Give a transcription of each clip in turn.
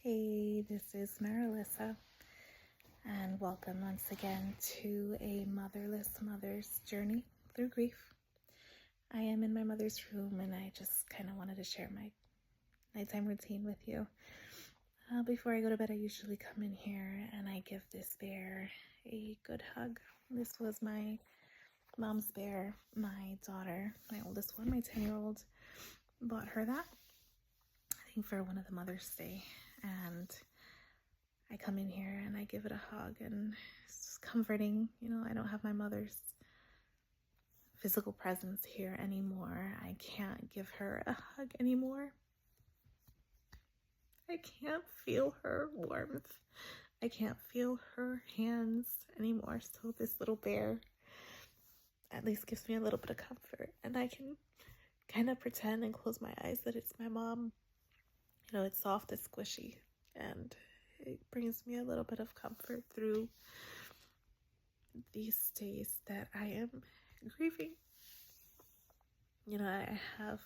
Hey, this is Marilissa, and welcome once again to a motherless mother's journey through grief. I am in my mother's room, and I just kind of wanted to share my nighttime routine with you. Before I go to bed, I usually come in here and I give this bear a good hug. This was my mom's bear. My daughter, my oldest one, my 10-year-old, bought her that, I think for one of the Mother's Day, and I come in here and I give it a hug, and it's just comforting. I don't have my mother's physical presence here anymore. I can't give her a hug anymore. I can't feel her warmth. I can't feel her hands anymore. So this little bear at least gives me a little bit of comfort, and I can kind of pretend and close my eyes that it's my mom. It's soft, it's squishy, and it brings me a little bit of comfort through these days that I am grieving. I have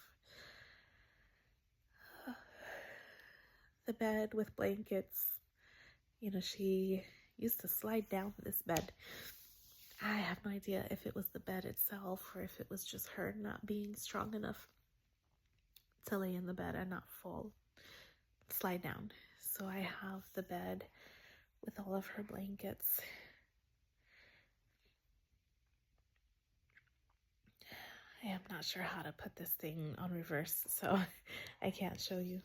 the bed with blankets. She used to slide down this bed. I have no idea if it was the bed itself or if it was just her not being strong enough to lay in the bed and not slide down. So I have the bed with all of her blankets. I am not sure how to put this thing on reverse, so I can't show you.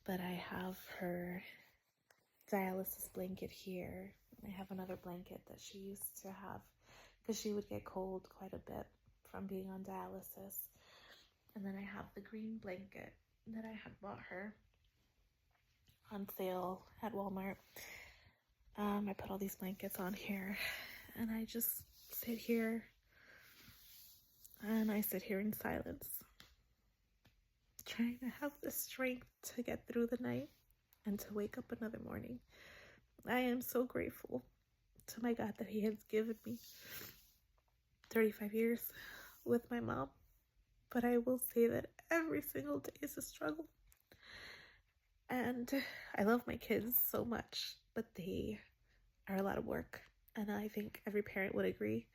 But I have her dialysis blanket here. I have another blanket that she used to have because she would get cold quite a bit from being on dialysis. And then I have the green blanket that I had bought her on sale at Walmart. I put all these blankets on here, and I just sit here, and I sit here in silence, trying to have the strength to get through the night and to wake up another morning. I am so grateful to my God that He has given me 35 years with my mom, but I will say that every single day is a struggle. And I love my kids so much, but they are a lot of work, and I think every parent would agree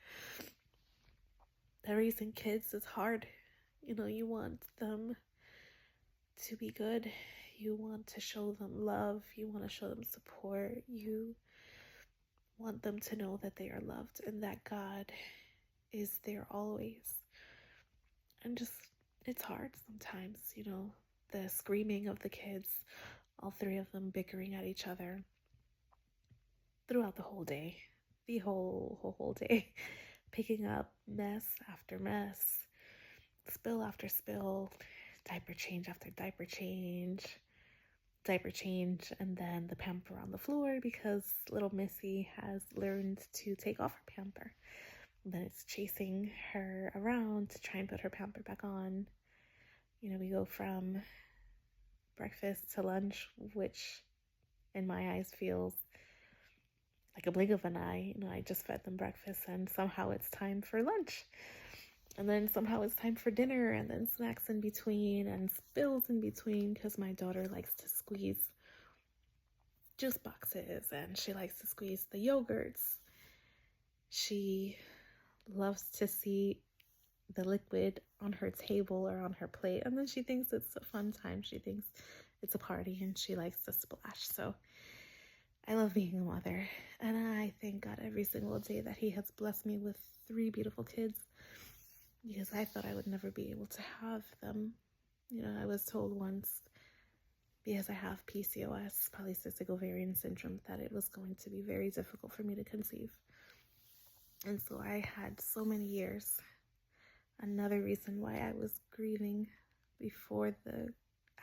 that raising kids is hard. You want them to be good. You want to show them love. You want to show them support. You want them to know that they are loved and that God is there always. And it's hard sometimes, the screaming of the kids, all three of them bickering at each other throughout the whole day, the whole day, picking up mess after mess, spill after spill, diaper change after diaper change, and then the pamper on the floor because little Missy has learned to take off her pamper. And then it's chasing her around to try and put her pamper back on. We go from breakfast to lunch, which in my eyes feels like a blink of an eye. I just fed them breakfast, and somehow it's time for lunch. And then somehow it's time for dinner, and then snacks in between and spills in between because my daughter likes to squeeze juice boxes and she likes to squeeze the yogurts. She loves to see the liquid on her table or on her plate, and then she thinks it's a fun time. She thinks it's a party and she likes to splash. So I love being a mother, and I thank God every single day that He has blessed me with 3 beautiful kids, because I thought I would never be able to have them. I was told once, because I have PCOS, polycystic ovarian syndrome, that it was going to be very difficult for me to conceive. And so I had so many years. Another reason why I was grieving before the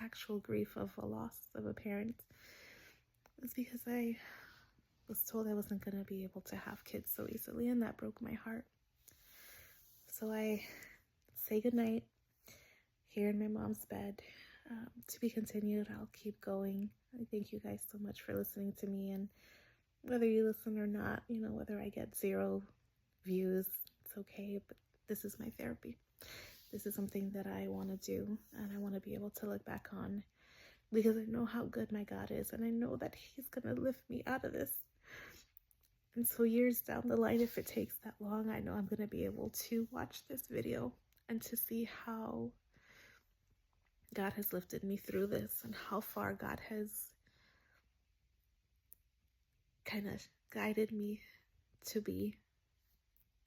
actual grief of a loss of a parent was because I was told I wasn't going to be able to have kids so easily, and that broke my heart. So I say goodnight here in my mom's bed. To be continued. I'll keep going. I thank you guys so much for listening to me, and whether you listen or not, whether I get 0 views, it's okay, but this is my therapy. This is something that I want to do, and I want to be able to look back on because I know how good my God is, and I know that He's going to lift me out of this. And so years down the line, if it takes that long, I know I'm going to be able to watch this video and to see how God has lifted me through this and how far God has kind of guided me to be.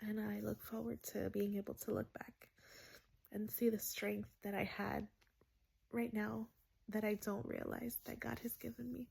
And I look forward to being able to look back and see the strength that I had right now that I don't realize that God has given me.